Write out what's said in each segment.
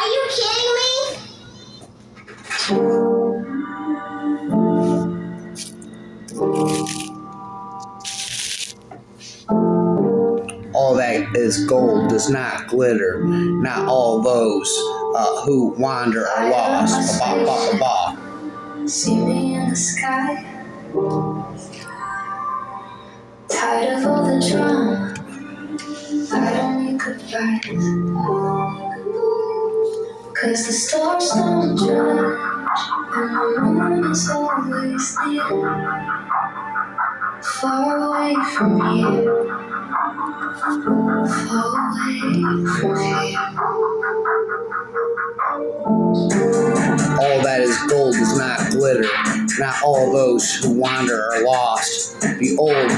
you kidding me? All that is gold does not glitter. Not all those who wander are lost. Ba, ba, ba, ba. See me in the sky, tired of all the drama. I don't need goodbyes, 'cause the stars don't judge, and the moon is always near. Far away from here, far away from here. All that is gold does not glitter. Not all those who wander are lost. The old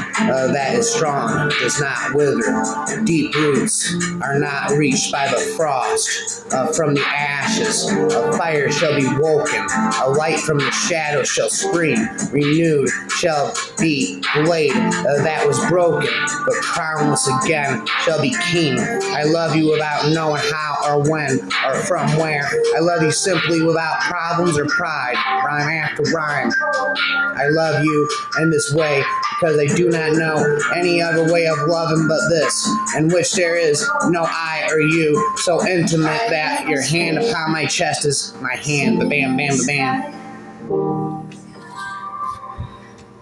that is strong does not wither. Deep roots are not reached by the frost. From the ashes, a fire shall be woken. A light from the shadows shall spring. Renewed shall be blade that was broken, but crownless again shall be king. I love you without knowing how or when or from where. I love you simply without problems or pride. Rhyme after rhyme. I love you in this way because I do not know any other way of loving but this, in which there is no I or you, so intimate that your hand upon my chest is my hand. Ba-bam, bam, ba-bam.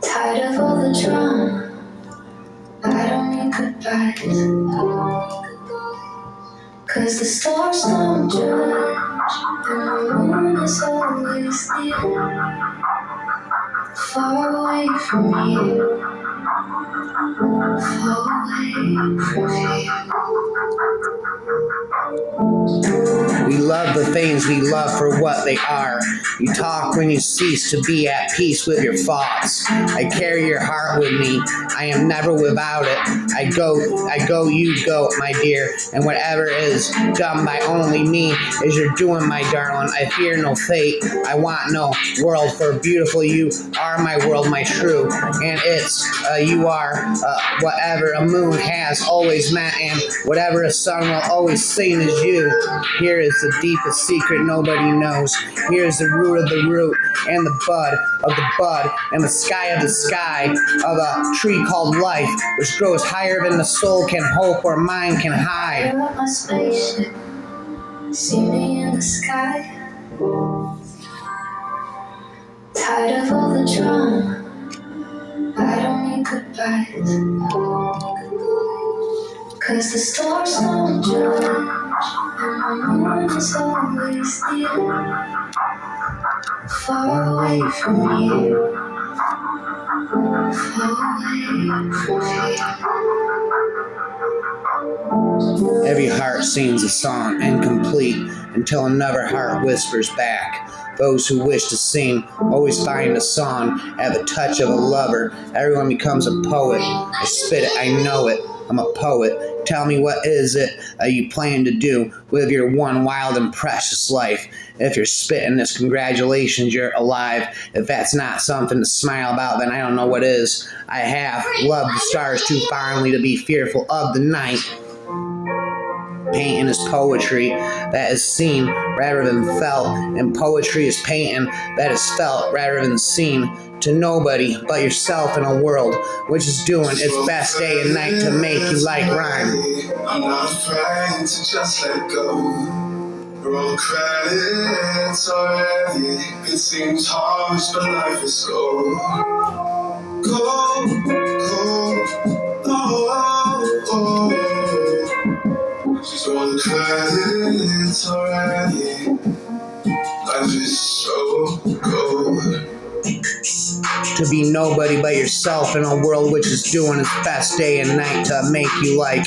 Tired of all the drama, I don't need goodbyes, 'cause the stars don't judge, and the moon is always near. Far away from here, far away from here. We love the things we love for what they are. You talk when you cease to be at peace with your thoughts. I carry your heart with me. I am never without it. I go, you go, my dear. And whatever is done by only me is your doing, my darling. I fear no fate. I want no world, for beautiful you are my world, my true. And it's, you are, whatever a moon has always meant, and whatever a sun will always sing is you. Here is the deepest secret nobody knows. Here is the root of the root, and the bud of the bud, and the sky of a tree called life, which grows higher than the soul can hope or mind can hide. Fire up my spaceship, see me in the sky. Tired of all the drama, I don't need goodbyes, 'cause the stars don't judge, and the moon is always near. Far away from here, far away from here. Every heart sings a song incomplete until another heart whispers back. Those who wish to sing always find a song at the touch of a lover. Everyone becomes a poet. I spit it, I know it. I'm a poet. Tell me, what is it you plan to do with your one wild and precious life? If you're spitting this, congratulations, you're alive. If that's not something to smile about, then I don't know what is. I have loved the stars too fondly to be fearful of the night. Painting is poetry that is seen rather than felt, and poetry is painting that is felt rather than seen. To nobody but yourself in a world which is doing its best day and night to make you like rhyme. I'm not afraid to just let go. Roll credits already. It seems harsh, but life is slow. Go, oh. Roll credits already. Life is so good. To be nobody but yourself in a world which is doing its best day and night to make you like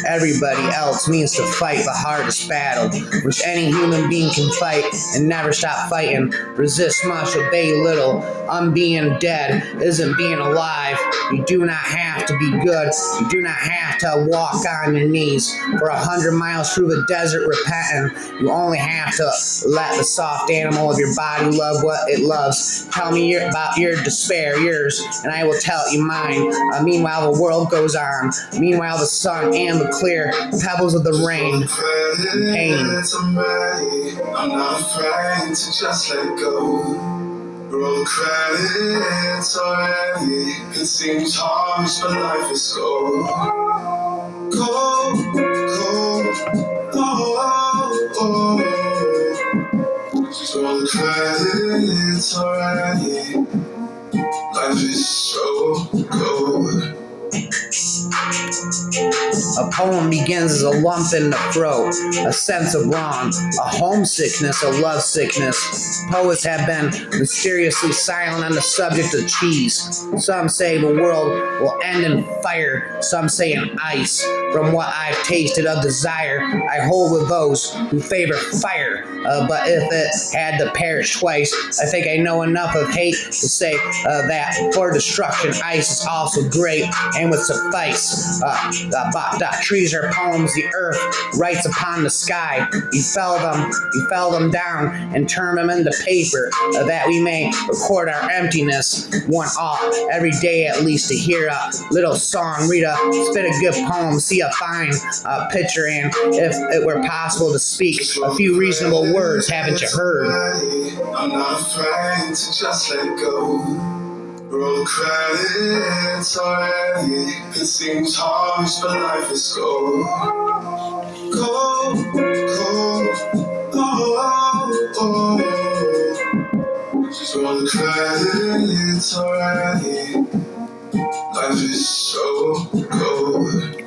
everybody else means to fight the hardest battle, which any human being can fight and never stop fighting. Resist much, obey little. Being dead isn't being alive. You do not have to be good. You do not have to walk on your knees for 100 miles through the desert repenting. You only have to let the soft animal of your body love what it loves. Tell me about your despair spare yours, and I will tell you mine. Meanwhile, the world goes on. Meanwhile, the sun and the clear pebbles of the rain. Pain. I'm ready. I'm not afraid to just let go. Roll the credits already. It seems harsh, but life is gold. Cold, cold, oh, oh. Roll the credits already. Life is so cold. A poem begins as a lump in the throat, a sense of wrong, a homesickness, a love sickness. Poets have been mysteriously silent on the subject of cheese. Some say the world will end in fire, some say in ice. From what I've tasted of desire, I hold with those who favor fire. But if it had to perish twice, I think I know enough of hate to say that for destruction, ice is also great and would suffice. Trees are poems the earth writes upon the sky. You fell them down and turn them into paper that we may record our emptiness. One ought every day at least to hear a little song, read spit a good poem, see a fine picture, and if it were possible to speak a few reasonable words, haven't you heard? I'm not afraid to just let go. Roll the credits already. It seems harsh, but life is gold. Cold, cold, oh, oh, oh. Roll the credits already. Life is so cold.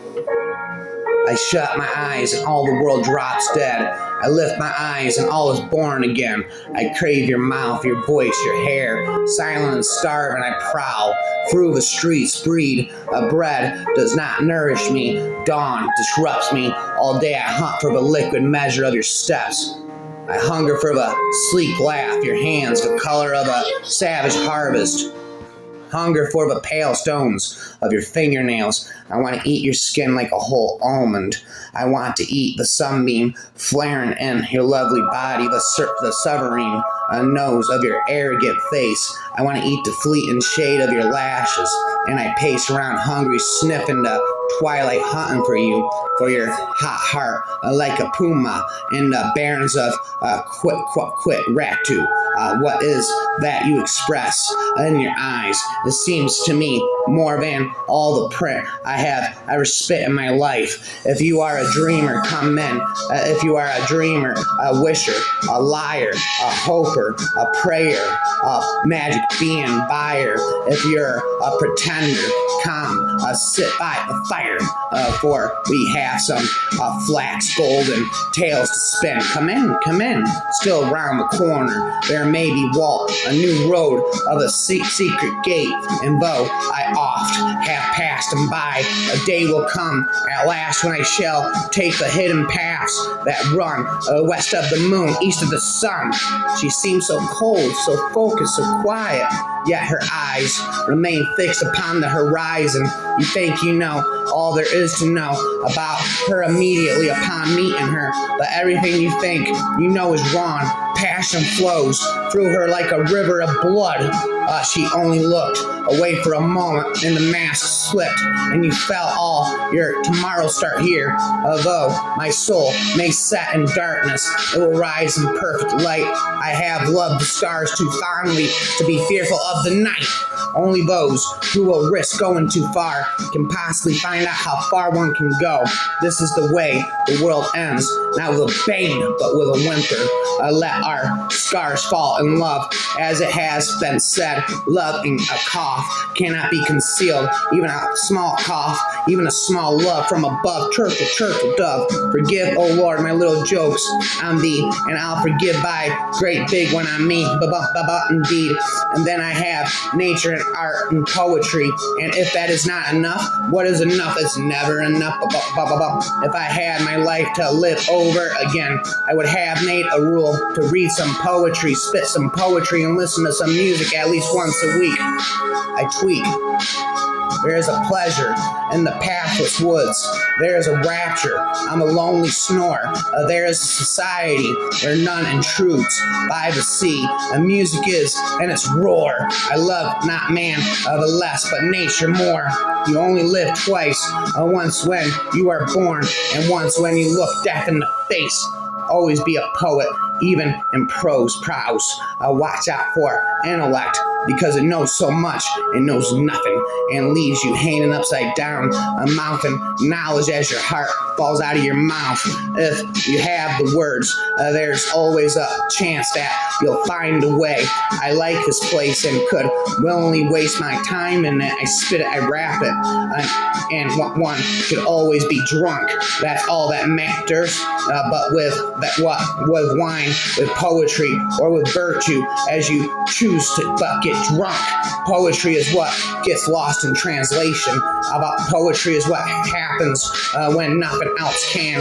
I shut my eyes and all the world drops dead. I lift my eyes and all is born again. I crave your mouth, your voice, your hair. Silent and starving I prowl through the streets. Bread does not nourish me. Dawn disrupts me. All day I hunt for the liquid measure of your steps. I hunger for the sleek laugh, your hands, the color of a savage harvest. Hunger for the pale stones of your fingernails. I want to eat your skin like a whole almond. I want to eat the sunbeam flaring in your lovely body, the sovereign nose of your arrogant face. I want to eat the fleeting shade of your lashes. And I pace around hungry, sniffing the twilight, hunting for you, for your hot heart, like a puma in the barrens of quit Ratu. What is that you express in your eyes? It seems to me more than all the print I have ever spit in my life. If you are a dreamer, come in. If you are a dreamer, a wisher, a liar, a hoper, a prayer, a magic being buyer. If you're a pretender, come sit by the fire, for we have some flax golden tales to spin. Come in, still around the corner. There may be Walt, a new road of a secret gate, and though I oft have passed them by, a day will come at last when I shall take the hidden paths that run west of the moon, east of the sun. She seems so cold, so focused, so quiet, yet her eyes remain fixed upon the horizon. You think you know all there is to know about her immediately upon meeting her, but everything you think you know is wrong. Passion flows through her like a river of blood. She only looked away for a moment, and the mask slipped, and you felt all your tomorrows start here. Although my soul may set in darkness, it will rise in perfect light. I have loved the stars too fondly to be fearful of the night. Only those who will risk going too far can possibly find out how far one can go. This is the way the world ends, not with a bang, but with a whimper. Let our scars fall in love, as it has been said. Love in a cough cannot be concealed. Even a small cough, even a small love from above. Chirple, chirple, dove. Forgive, O Lord, my little jokes on thee, and I'll forgive thy great big one on me. Indeed. And then I have nature and art and poetry, and if that is not enough, what is enough? It's never enough. If I had my life to live over again, I would have made a rule to read some poetry, spit some poetry, and listen to some music at least once a week. I tweak There is a pleasure in the pathless woods. There is a rapture on the lonely snore. There is a society where none intrudes. By the sea, and music is in its roar. I love not man the less, but nature more. You only live twice, once when you are born, and once when you look death in the face. Always be a poet, even in prose. Watch out for intellect, because it knows so much and knows nothing, and leaves you hanging upside down, mouthing knowledge as your heart falls out of your mouth. If you have the words, there's always a chance that you'll find a way. I like this place and could willingly waste my time in it. I spit it, I rap it, and one could always be drunk. That's all that matters. But with wine, with poetry, or with virtue, as you choose to but get drunk. Poetry is what gets lost in translation. About poetry is what happens when nothing else can.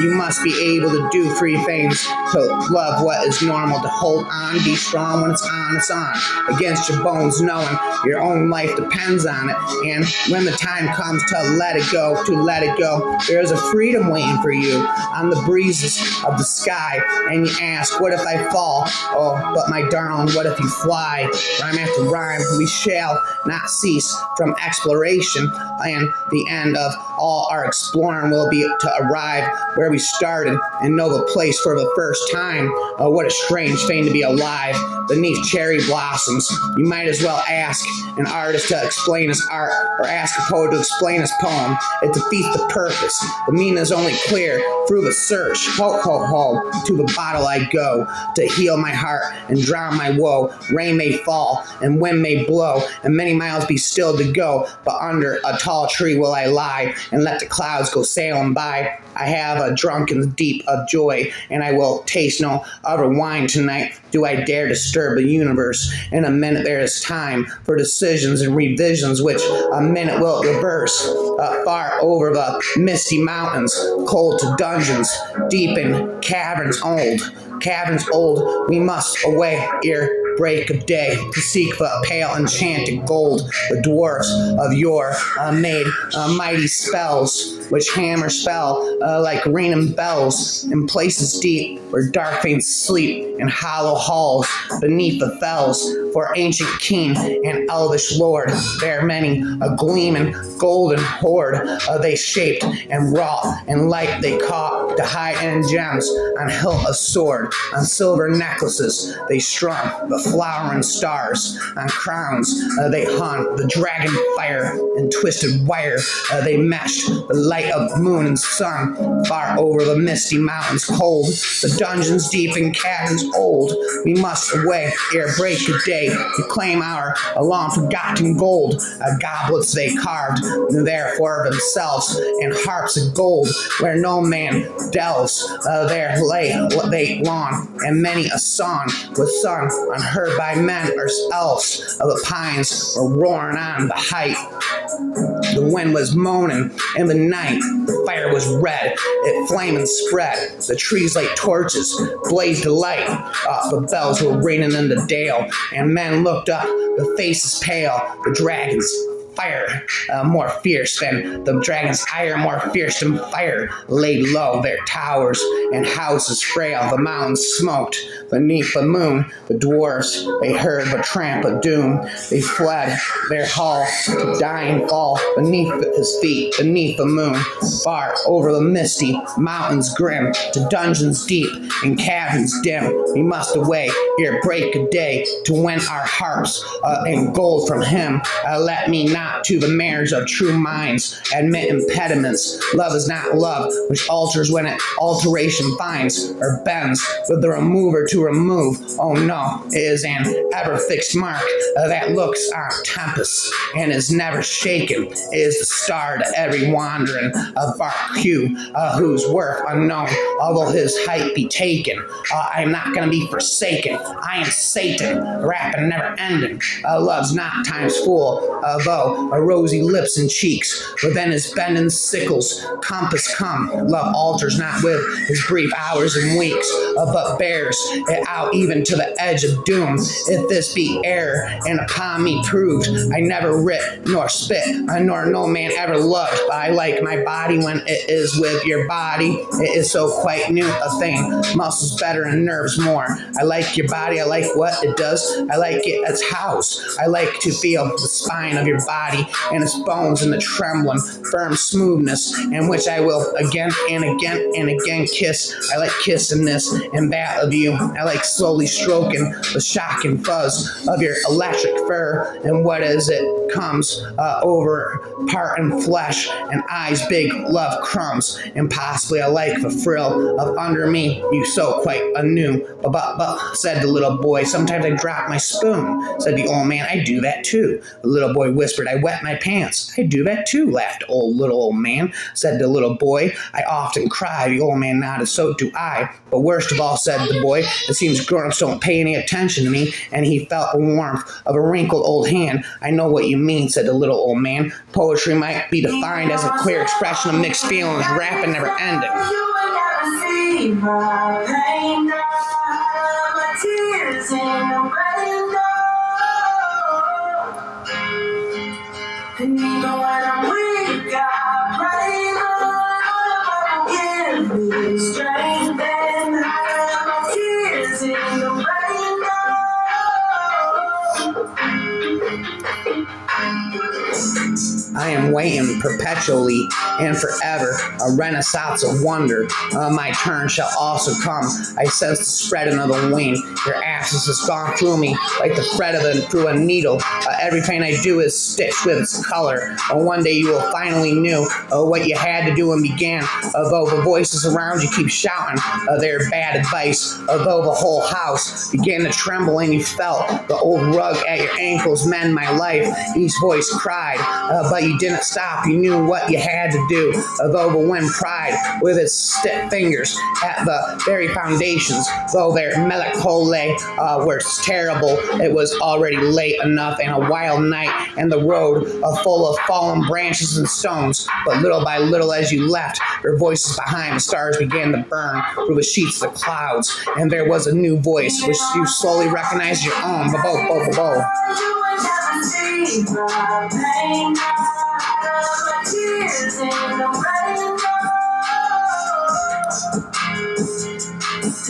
You must be able to do three things: to love what is normal, to hold on, be strong when it's on, it's on. Against your bones, knowing your own life depends on it. And when the time comes to let it go, there's a freedom waiting for you on the breezes of the sky. And you ask, what if I fall? Oh, but my darling, what if you fly? Rhyme after rhyme, we shall not cease from exploration, and the end of all our exploring will be to arrive where we started and know the place for the first time. What a strange thing to be alive beneath cherry blossoms. You might as well ask an artist to explain his art, or ask a poet to explain his poem. It defeats the purpose. The meaning is only clear through the search. Ho, ho, ho, to the bottle I go, to heal my heart and drown my woe. Rain may fall and wind may blow, and many miles be still to go, but under a tall tree will I lie, and let the clouds go sailing by. I have a drunken deep of joy, and I will taste no other wine tonight. Do I dare disturb the universe? In a minute there is time for decisions and revisions, which a minute will reverse. Far over the misty mountains, cold to dungeons, deep in caverns old, we must away ere break of day, to seek for pale enchanted gold. The dwarfs of yore made mighty spells, which hammers fell like ringing bells in places deep where dark things sleep, in hollow halls beneath the fells. For ancient king and elvish lord, there many a gleaming golden hoard they shaped and wrought, and light they caught to hide in gems on hilt of sword, on silver necklaces they strung the flowering stars, on crowns they hung the dragon fire, and twisted wire they meshed the light of moon and sun. Far over the misty mountains cold, the dungeons deep and caverns old, we must away ere break of day, to claim our long forgotten gold. Goblets they carved there for themselves, and harps of gold where no man delves. There lay they long, and many a song was sung unheard by men or elves. The pines were roaring on the height, the wind was moaning in the night, the fire was red, it flamed and spread, the trees like torches blazed a light, the bells were ringing in the dale, and men looked up, the faces pale, the dragons fire more fierce than the dragon's ire, more fierce than fire, laid low their towers and houses frail. The mountains smoked beneath the moon. The dwarfs, they heard the tramp of doom. They fled their hall to die and fall beneath his feet, beneath the moon. Far over the misty mountains grim, to dungeons deep and caverns dim, we must away ere break of day, to win our harps and gold from him. Let me not to the marriage of true minds admit impediments. Love is not love, which alters when it alteration finds, or bends with the remover to remove. Oh no, it is an ever fixed mark that looks on tempests and is never shaken. It is the star to every wandering of bark hue, whose worth unknown, although his height be taken. I am not gonna be forsaken. I am Satan, rapping never ending. Love's not time's full, though feel rosy lips and cheeks. But then his bending sickles compass come. Love alters not with his brief hours and weeks, but bears it out even to the edge of doom. If this be error, and upon me proved, I never writ nor spit, nor no man ever loved. But I like my body when it is with your body. It is so quite new a thing. Muscles better and nerves more. I like your body. I like what it does. I like it as house. I like to feel the spine of your body and its bones and the trembling, firm smoothness, in which I will again and again and again kiss. I like kissing this and that of you. I like slowly stroking the shock and fuzz of your electric fur, and what as it comes over part and flesh and eyes big love crumbs, and possibly I like the frill of under me you so quite anew. But said the little boy, sometimes I drop my spoon. Said the old man, I do that too. The little boy whispered, I wet my pants. I do that too, laughed little old man. Said the little boy, I often cry. The old man nodded, so do I. But worst of all, said the boy, it seems grown-ups don't pay any attention to me, and he felt the warmth of a wrinkled old hand. I know what you mean, said the little old man. Poetry might be defined as a clear expression of mixed feelings, rapid, never ending. You will never see my pain, my tears in the rain. And even when I'm weak, I pray, Lord, give me strength and hide my tears in the rain. I am waiting perpetually and forever, a renaissance of wonder. My turn shall also come. I sense the spreading of the wing. Your absence has gone through me like the thread through a needle. Everything I do is stitched with its color. One day you will finally know what you had to do and began. Though the voices around you keep shouting their bad advice, though the whole house began to tremble and you felt the old rug at your ankles mend my life. Each voice cried, but you didn't stop. You knew what you had to do. Though the wind pried with its stiff fingers at the very foundations, though their melancholy were terrible, it was already late enough and a wild night, and the road full of fallen branches and stones. But little by little, as you left, your voices behind the stars began to burn through the sheets of the clouds, and there was a new voice which you slowly recognized your own. Bo-bo-bo-bo-bo. You will never see my pain, my tears in the rain.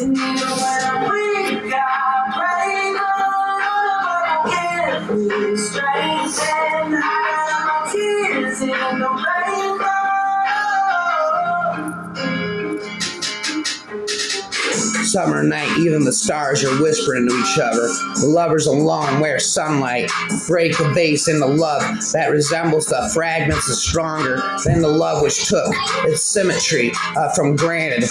And even when I'm weak, I pray, Lord, give me strength and hide my tears in the rain. Summer night, even the stars are whispering to each other. The lovers alone wear sunlight, break the vase into love that resembles the fragments is stronger than the love which took its symmetry for granted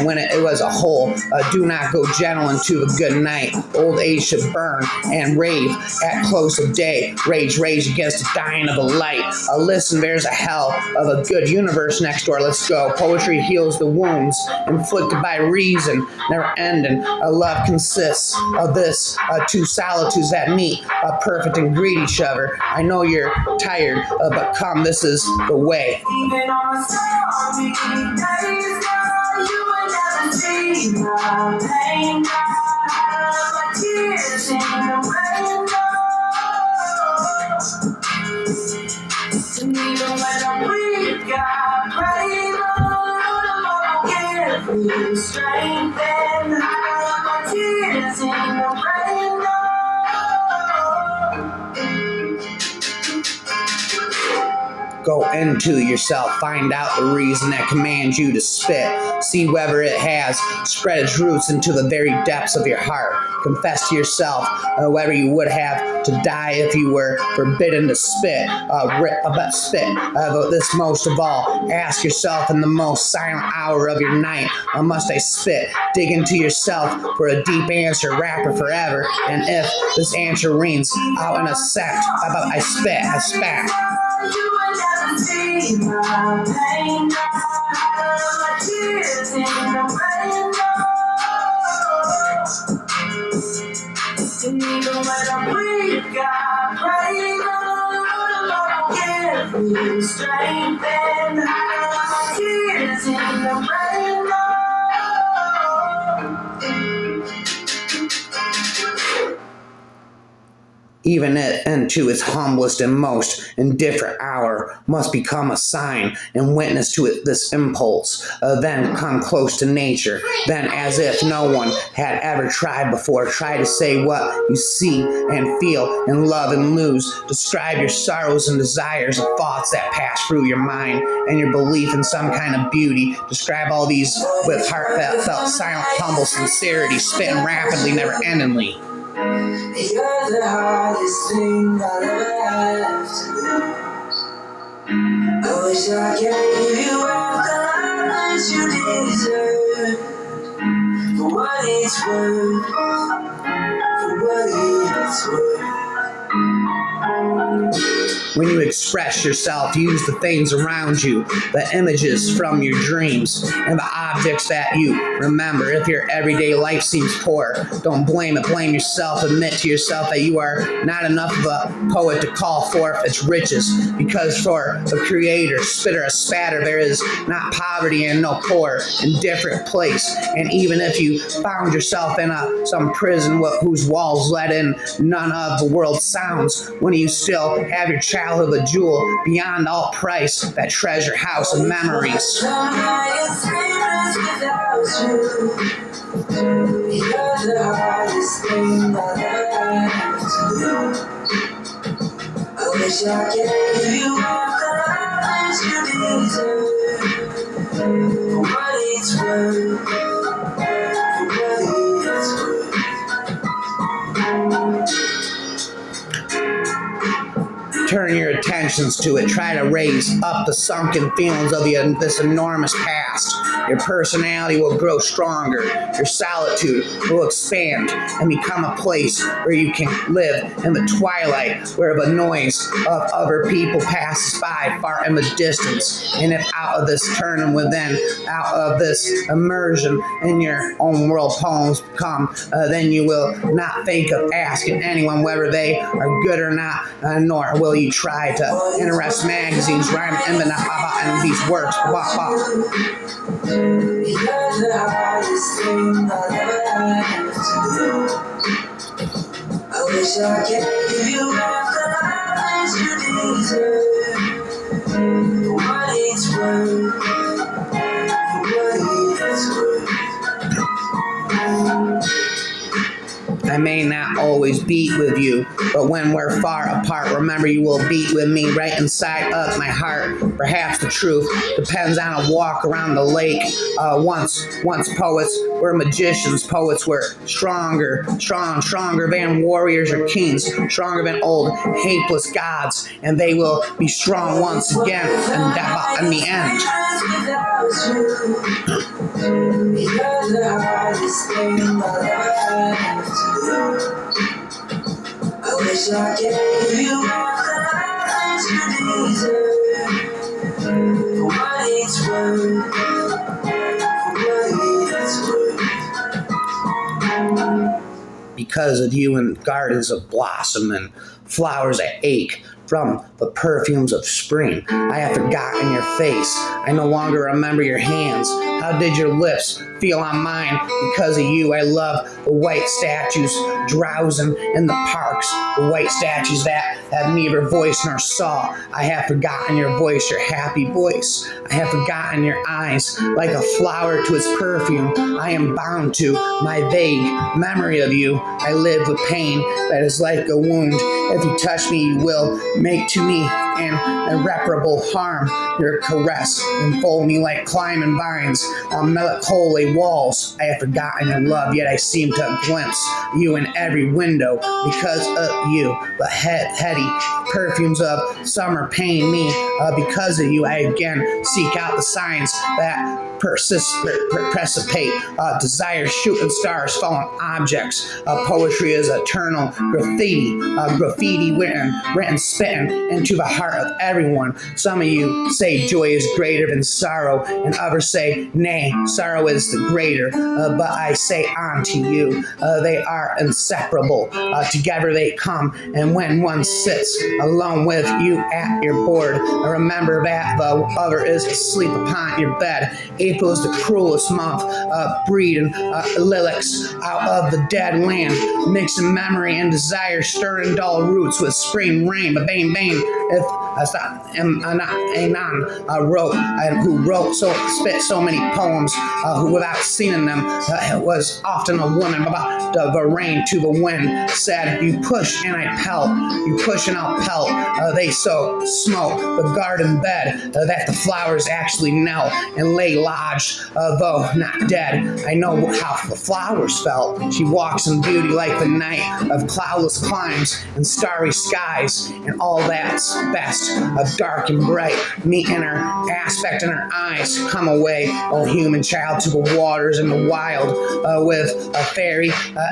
when it was a whole. Do not go gentle into the good night. Old age should burn and rave at close of day. Rage against the dying of the light. Listen, there's a hell of a good universe next door. Let's go. Poetry heals the wounds inflicted by reason, never ending. Love consists of this two solitudes that meet, perfect and greet each other. I know you're tired, but come, this is the way. Even on a stormy days, girl, you will never see my pain, my tears in the rain. And even when I'm weak, I pray, Lord, give me strength and hide my tears in the rain. Go into yourself, find out the reason that commands you to spit. See whether it has spread its roots into the very depths of your heart. Confess to yourself whether you would have to die if you were forbidden to spit. This most of all, ask yourself in the most silent hour of your night, must I spit? Dig into yourself for a deep answer, rapid forever. And if this answer rings out in a sect, I spat. You will never see my pain, my tears in the rain. And even when I'm weak, I pray, Lord, the rainbow. Even it, into its humblest and most indifferent hour, must become a sign and witness to it, this impulse, then come close to nature, then as if no one had ever tried before, try to say what you see and feel and love and lose, describe your sorrows and desires and thoughts that pass through your mind and your belief in some kind of beauty, describe all these with heartfelt, silent, humble sincerity, spitting rapidly, never-endingly. You're the hardest thing I'll ever have to lose. I wish I gave you all the love that you deserve. For what it's worth, for what it's worth. When you express yourself, use the things around you, the images from your dreams, and the objects that you remember. If your everyday life seems poor, don't blame it, blame yourself. Admit to yourself that you are not enough of a poet to call forth its riches, because for the creator, spitter, a spatter, there is not poverty and no poor, indifferent place. And even if you found yourself in some prison whose walls let in none of the world's sounds, when you still have your childhood a jewel beyond all price, that treasure house of memories. You're the hardest thing I'll ever have to lose. I wish I gave you all the love that you deserve. For what it's worth, for what it's worth. Turn your attentions to it. Try to raise up the sunken feelings of this enormous past. Your personality will grow stronger. Your solitude will expand and become a place where you can live in the twilight, where the noise of other people passes by far in the distance. And if out of this turning within, out of this immersion in your own world poems come, then you will not think of asking anyone whether they are good or not, nor will you try to interest magazines rhyme and these works. You're the hardest thing I'll ever have to lose. I wish I gave you all the love that you deserve. For what it's worth, for what it's worth. I may not always beat with you, but when we're far apart, remember you will beat with me right inside of my heart. Perhaps the truth depends on a walk around the lake. Once poets were magicians. Poets were stronger than warriors or kings, stronger than old, hapeless gods, and they will be strong once again in the end. You're the hardest thing I'll ever have to lose. I wish I gave you all the love that you deserve. For what it's worth, for what it's worth. Because of you in gardens of blossom and flowers that ache from the perfumes of spring, I have forgotten your face. I no longer remember your hands. How did your lips feel on mine? Because of you, I love the white statues drowsing in the parks, the white statues that have neither voice nor saw. I have forgotten your voice, your happy voice. I have forgotten your eyes, like a flower to its perfume. I am bound to my vague memory of you. I live with pain that is like a wound. If you touch me, you will make to me an irreparable harm. Your caress enfold me like climbing vines on melancholy walls. I have forgotten your love, yet I seem to glimpse you in every window because of you. The heady perfumes of summer pain me. Because of you, I again seek out the signs that precipitate desire, shooting stars, falling objects. Poetry is eternal graffiti written, spitting into the heart heart of everyone. Some of you say joy is greater than sorrow, and others say, nay, sorrow is the greater. But I say unto you, they are inseparable. Together they come, and when one sits alone with you at your board, remember that the other is asleep upon your bed. April is the cruelest month, breeding lilacs out of the dead land, mixing memory and desire, stirring dull roots with spring rain. But bang, bang, if Anon wrote, who wrote spit so many poems, who without seeing them, was often a woman, about the rain to the wind, said, you push and I pelt, you push and I'll pelt. They so smoke the garden bed that the flowers actually knelt and lay lodged, though not dead. I know how the flowers felt. She walks in beauty like the night of cloudless climes and starry skies, and all that's best of dark and bright. Me and her aspect in her eyes, come away, oh human child, to the waters and the wild, with a fairy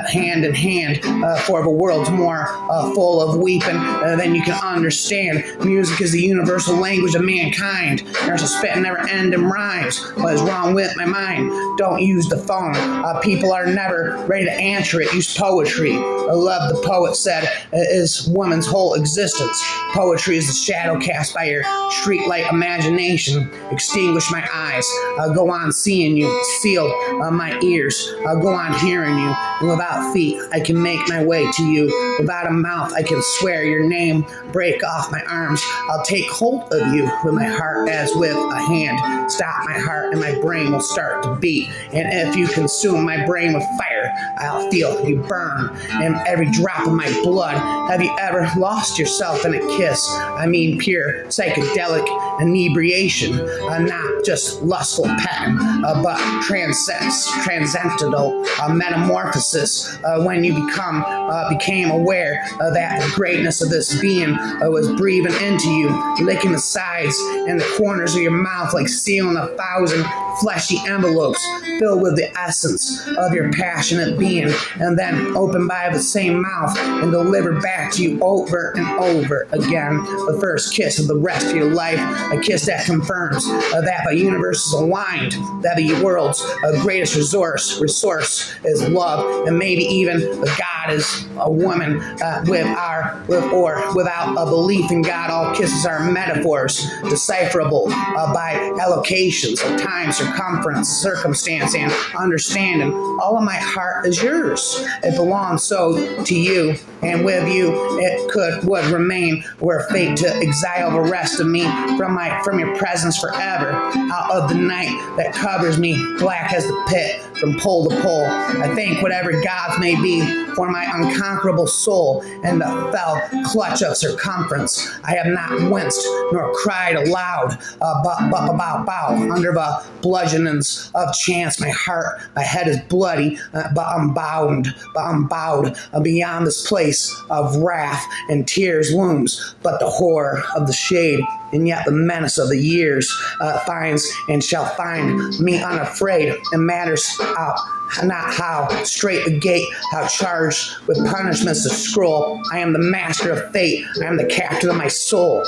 hand in hand, for the world's more full of weeping than you can understand. Music is the universal language of mankind. There's a spit never ending rhymes. What is wrong with my mind? Don't use the phone. People are never ready to answer it. Use poetry. I love the poet said is woman's whole existence. Poetry is the shadow cast by your streetlight imagination. Extinguish my eyes. Go on seeing you. Sealed my ears. Go on hearing you. And without feet, I can make my way to you. Without a mouth, I can swear your name. Break off my arms. I'll take hold of you with my heart as with a hand. Stop my heart and my brain will start to beat. And if you consume my brain with fire, I'll feel you burn in every drop of my blood. Have you ever lost yourself in a kiss? I mean pure psychedelic inebriation, not just lustful petting, but transcendental metamorphosis. When you became aware that the greatness of this being was breathing into you, licking the sides and the corners of your mouth like sealing 1,000 fleshy envelopes filled with the essence of your passionate being, and then opened by the same mouth and delivered back to you over and over again the first kiss of the rest of your life, a kiss that confirms that the universe is aligned, that the world's greatest resource is love, and maybe even God is a woman without a belief in God. All kisses are metaphors, decipherable by allocations of time, circumference, circumstance, and understanding. All of my heart is yours. It belongs so to you, and with you it would remain. Were fate to exile the rest of me from your presence forever, out of the night that covers me, black as the pit from pole to pole. I thank whatever gods may be for my unconquerable soul and the fell clutch of circumference. I have not winced nor cried aloud, but under the bludgeonings of chance. My head is bloody, but I'm bowed beyond this place of wrath and tears looms, but the horror of the shade, and yet the menace of the years finds and shall find me unafraid. It matters not how straight the gate, how charged with punishments the scroll. I am the master of fate. I am the captain of my soul.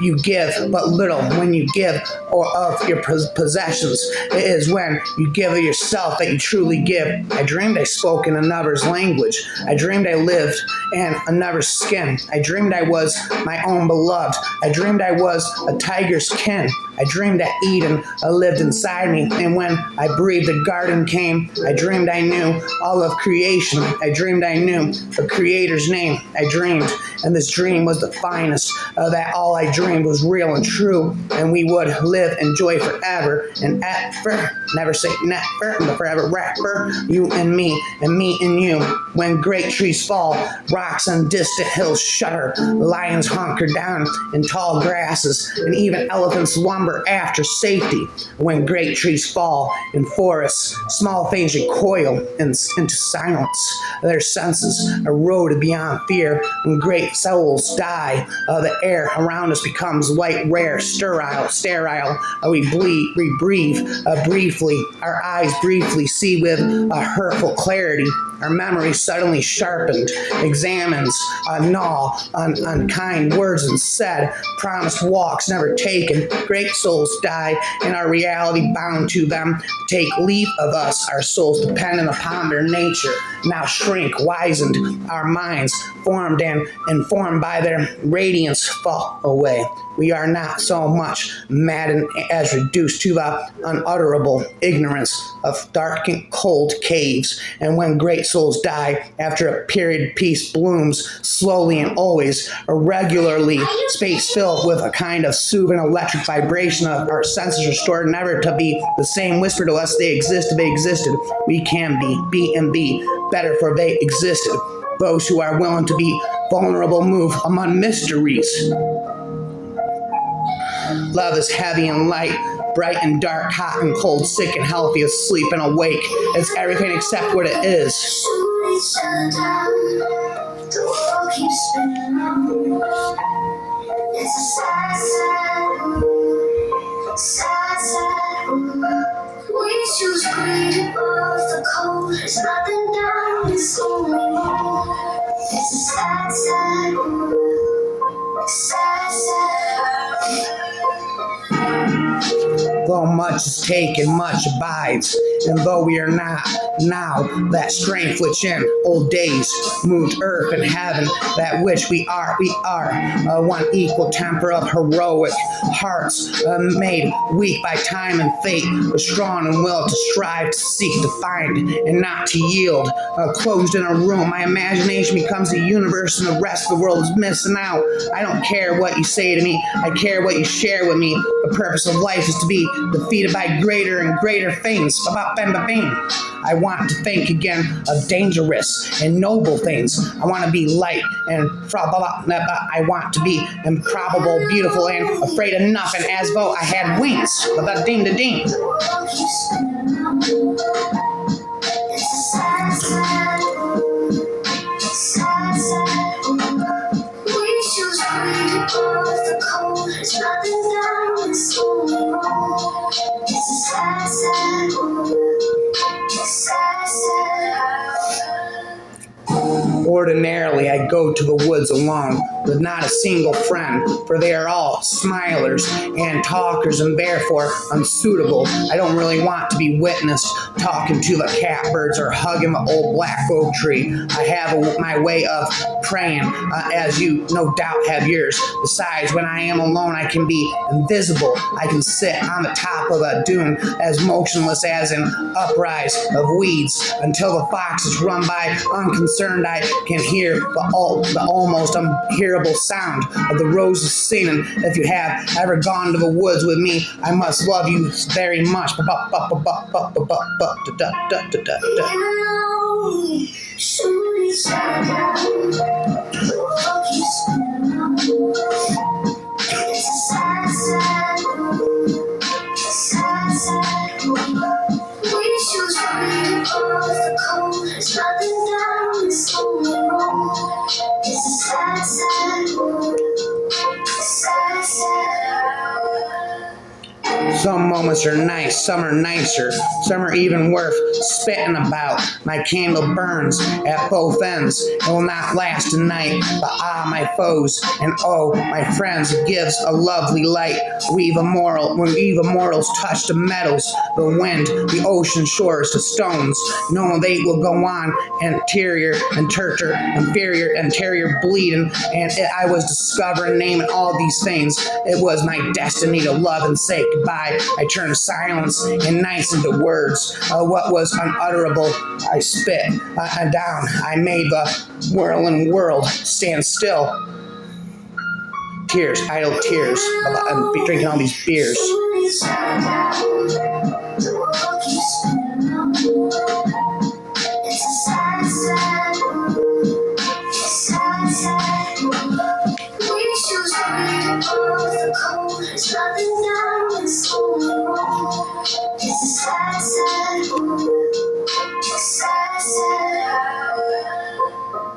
You give but little when you give or of your possessions. It is when you give of yourself that you truly give. I dreamed I spoke in another's language. I dreamed I lived in another's skin. I dreamed I was my own beloved. I dreamed I was a tiger's kin. I dreamed that Eden lived inside me, and when I breathed, the garden came. I dreamed I knew all of creation. I dreamed I knew the Creator's name. I dreamed, and this dream was the finest, that all I dreamed was real and true, and we would live and joy forever and ever. Never say never, and the forever rapper, you and me and you. When great trees fall, rocks on distant hills shudder, lions hunker down in tall grasses, and even elephants lumber after safety. When great trees fall in forests, small things recoil into silence. Their senses eroded beyond fear. When great souls die, the air around us becomes light, rare, sterile. We breathe briefly. Our eyes briefly see with a hurtful clarity. Our memory suddenly sharpened, examines, gnaw on unkind words unsaid, promised walks never taken. Great souls die, and our reality bound to them. Take leave of us, our souls dependent upon their nature. Now shrink, wizened, our minds formed and informed by their radiance fall away. We are not so much maddened as reduced to the unutterable ignorance of dark and cold caves. And when great souls die, after a period peace blooms slowly and always, irregularly, space filled with a kind of soothing electric vibration of our senses restored, never to be the same. Whisper to us, they exist if they existed. We can be and be better, for they existed. Those who are willing to be vulnerable move among mysteries. Love is heavy and light, bright and dark, hot and cold, sick and healthy, asleep and awake. It's everything except what it is. Shoot each other down. The world keeps spinning round. It's a sad world. We choose greed above the cold. There's nothing down, it's only more. It's a sad world. Sad world. Though much is taken, much abides. And though we are not now that strength which in old days moved earth and heaven, that which we are one equal temper of heroic hearts, made weak by time and fate, but strong in will to strive, to seek, to find, and not to yield. Closed in a room, my imagination becomes a universe, and the rest of the world is missing out. I don't care what you say to me, I care what you share with me. The purpose of life is to be defeated by greater and greater things. About bang. I want to think again of dangerous and noble things. I want to be light and I want to be improbable, beautiful, and afraid of nothing, as though I had wings. But ding da ding. The world keeps spinning round. It's a sad world. Sad world. We choose greed above the cold. There's nothing down, it's only more. It's a sad world. Ordinarily, I go to the woods alone, with not a single friend, for they are all smilers and talkers, and therefore unsuitable. I don't really want to be witnessed talking to the catbirds or hugging the old black oak tree. I have my way of praying, as you no doubt have yours. Besides, when I am alone, I can be invisible. I can sit on the top of a dune, as motionless as an uprise of weeds, until the foxes run by unconcerned. I can hear the almost unhearable sound of the roses singing. If you have ever gone to the woods with me, I must love you very much. Shoot each other down. The world keeps spinning round. It's a sad world. Sad world. We choose greed above the cold. There's nothing down, it's only more. It's a sad world. Sad world. Some moments are nice, some are nicer, some are even worth spitting about. My candle burns at both ends. It will not last tonight, but my foes, and my friends, it gives a lovely light. When we immortals touch the metals, the wind, the ocean shores, the stones, no, they will go on, inferior, bleeding, and I was discovering, naming all these things. It was my destiny to love and say goodbye. I turned silence and nice into words. What was unutterable, I spit down. I made the whirling world stand still. Tears, idle tears. I'm drinking all these beers. Shoot each other down. The world keeps spinning round. It's a sad world. Sad world. We choose greed above the cold. There's nothing down, it's only more. It's a sad world. Sad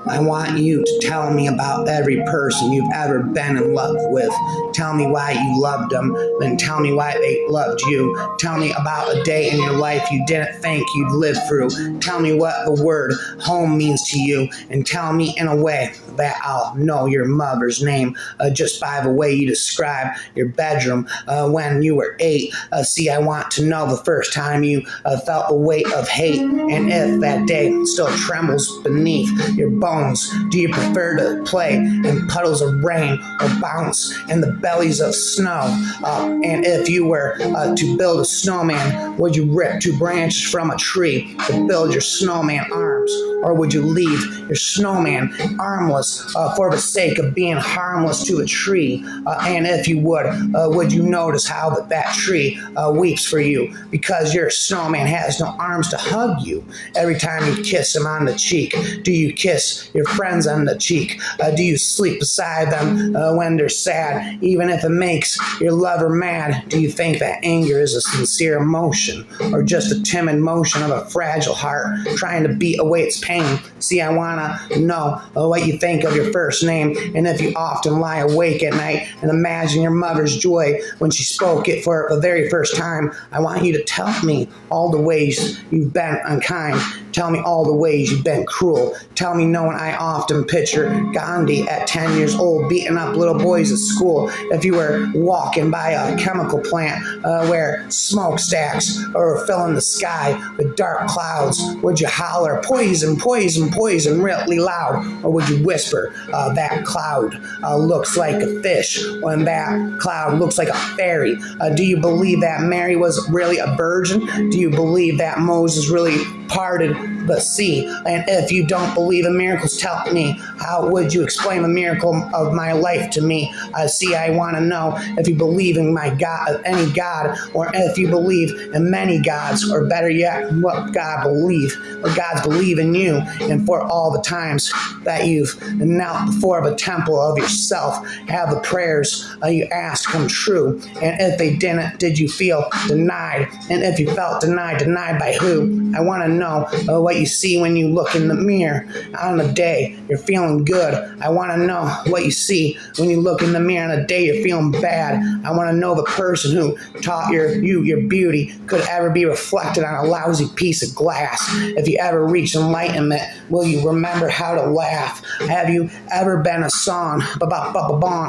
world. I want you to tell me about every person you've ever been in love with. Tell me why you loved them, then tell me why they loved you. Tell me about a day in your life you didn't think you'd live through. Tell me what the word home means to you, and tell me in a way that I'll know your mother's name just by the way you describe your bedroom when you were 8. See, I want to know the first time you felt the weight of hate, and if that day still trembles beneath your bones. Do you prefer to play in puddles of rain or bounce in the bellies of snow? And if you were to build a snowman, would you rip 2 branches from a tree to build your snowman arms? Or would you leave your snowman armless for the sake of being harmless to a tree? And if you would you notice how that tree weeps for you because your snowman has no arms to hug you every time you kiss him on the cheek? Do you kiss your friends on the cheek? Do you sleep beside them when they're sad, even if it makes your lover mad? Do you think that anger is a sincere emotion or just a timid motion of a fragile heart trying to beat away its pain? See, I want to know what you think of your first name, and if you often lie awake at night and imagine your mother's joy when she spoke it for the very first time. I want you to tell me all the ways you've been unkind. Tell me all the ways you've been cruel. Tell me, knowing I often picture Gandhi at 10 years old beating up little boys at school. If you were walking by a chemical plant where smokestacks are filling the sky with dark clouds, would you holler, poison, poison, poison, really loud? Or would you whisper, that cloud looks like a fish, when that cloud looks like a fairy? Do you believe that Mary was really a virgin? Do you believe that Moses really parted the sea? And if you don't believe in miracles, tell me, how would you explain the miracle of my life to me? See, I want to know if you believe in my God, any God, or if you believe in many gods, or better yet, what God's believe in you, and for all the times that you've knelt before the temple of yourself, have the prayers you asked come true? And if they didn't, did you feel denied? And if you felt denied by who? I want to know what you see when you look in the mirror on a day you're feeling good. I want to know what you see when you look in the mirror on a day you're feeling bad. I want to know the person who taught you your beauty could ever be reflected on a lousy piece of glass. If you ever reach enlightenment, will you remember how to laugh? Have you ever been a song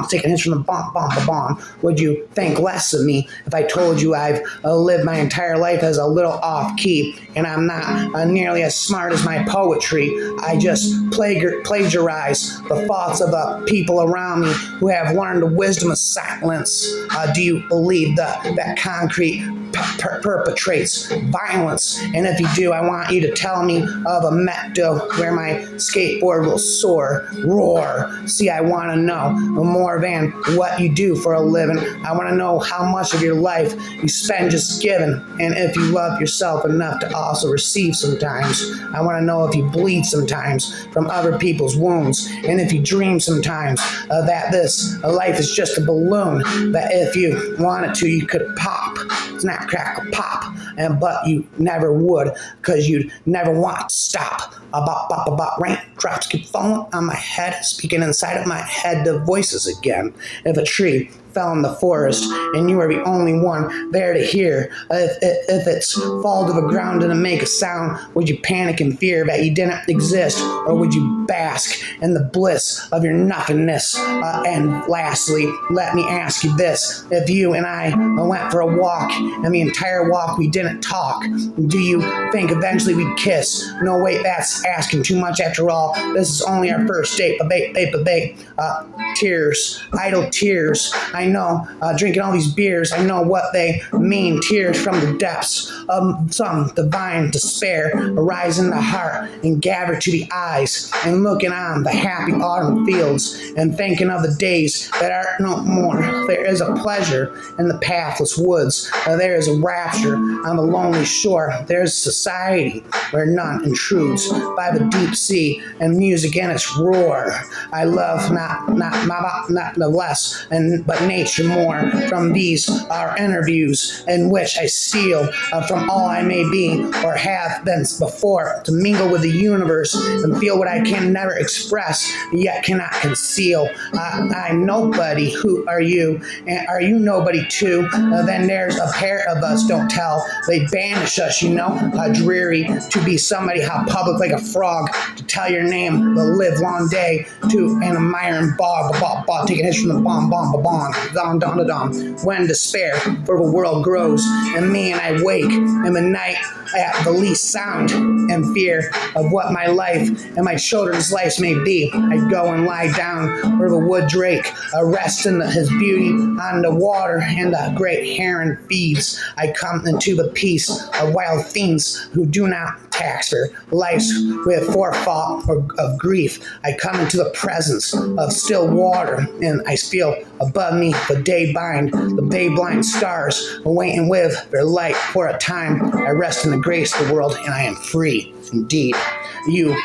taking hits from the bomb? Would you think less of me if I told you I've lived my entire life as a little off key, and I'm not nearly as smart as my poetry? I just plagiarize the thoughts of the people around me who have learned the wisdom of silence. Do you believe that concrete perpetrates violence? And if you do, I want you to tell me of a meadow where my skateboard will roar. See, I want to know more than what you do for a living. I want to know how much of your life you spend just giving, and if you love yourself enough to also receive sometimes. I want to know if you bleed sometimes from other people's wounds, and if you dream sometimes that this life is just a balloon that if you wanted to, you could pop. Snap, crackle, pop, but you never would, because you'd never want to stop. Raindrops keep falling on my head, speaking inside of my head the voices again. If a tree fell in the forest and you were the only one there to hear, if it's fall to the ground and make a sound, would you panic in fear that you didn't exist, or would you bask in the bliss of your nothingness? And lastly, let me ask you this: if you and I went for a walk and the entire walk we didn't talk, do you think eventually we'd kiss? No, wait, that's asking too much. After all, this is only our first date. Tears, idle tears. I know, drinking all these beers, I know what they mean. Tears from the depths of some divine despair arise in the heart and gather to the eyes, and looking on the happy autumn fields and thinking of the days that are no more. There is a pleasure in the pathless woods. There is a rapture on the lonely shore. There is society where none intrudes, by the deep sea and music in its roar. I love not the less, but nature nature more from these interviews in which I steal from all I may be or have been before to mingle with the universe and feel what I can never express yet cannot conceal. I'm nobody. Who are you? And are you nobody too? Then there's a pair of us. Don't tell. They banish us, you know. How dreary to be somebody. How public like a frog to tell your name. The live long day to an iron bog. Taking hits from the bomb. Dom. When despair for the world grows and me and I wake in the night at the least sound and fear of what my life and my children's lives may be. I go and lie down where the wood drake rests in his beauty on the water and the great heron feeds. I come into the peace of wild fiends who do not tax their lives with forethought or of grief. I come into the presence of still water and I feel above me the day blind stars waiting with their light for a time. I rest in the grace of the world and I am free indeed. You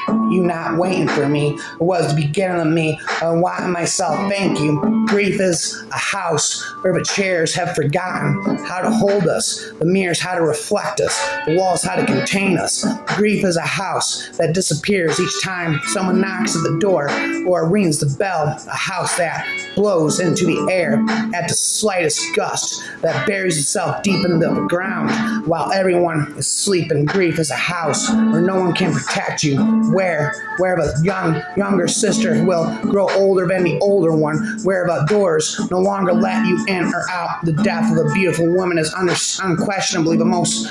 not waiting for me was the beginning of me wanting myself. Thank you. Grief is a house where the chairs have forgotten how to hold us, the mirrors how to reflect us, the walls how to contain us. Grief is a house that disappears each time someone knocks at the door or rings the bell, a house that blows into the air at the slightest gust, that buries itself deep into the ground while everyone is sleeping. Grief is a house where no one can protect you, where the younger sister will grow older than the older one, where the doors no longer let you in or out. The death of a beautiful woman is unquestionably the most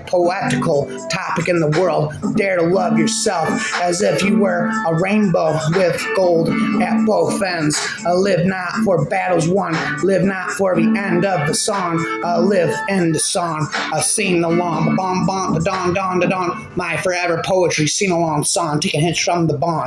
poetical topic in the world. Dare to love yourself as if you were a rainbow with gold at both ends. Live not for battles won, live not for the end of the song, live in the song, sing along, the da don, my forever poetry sing along song, taking hits from the bond.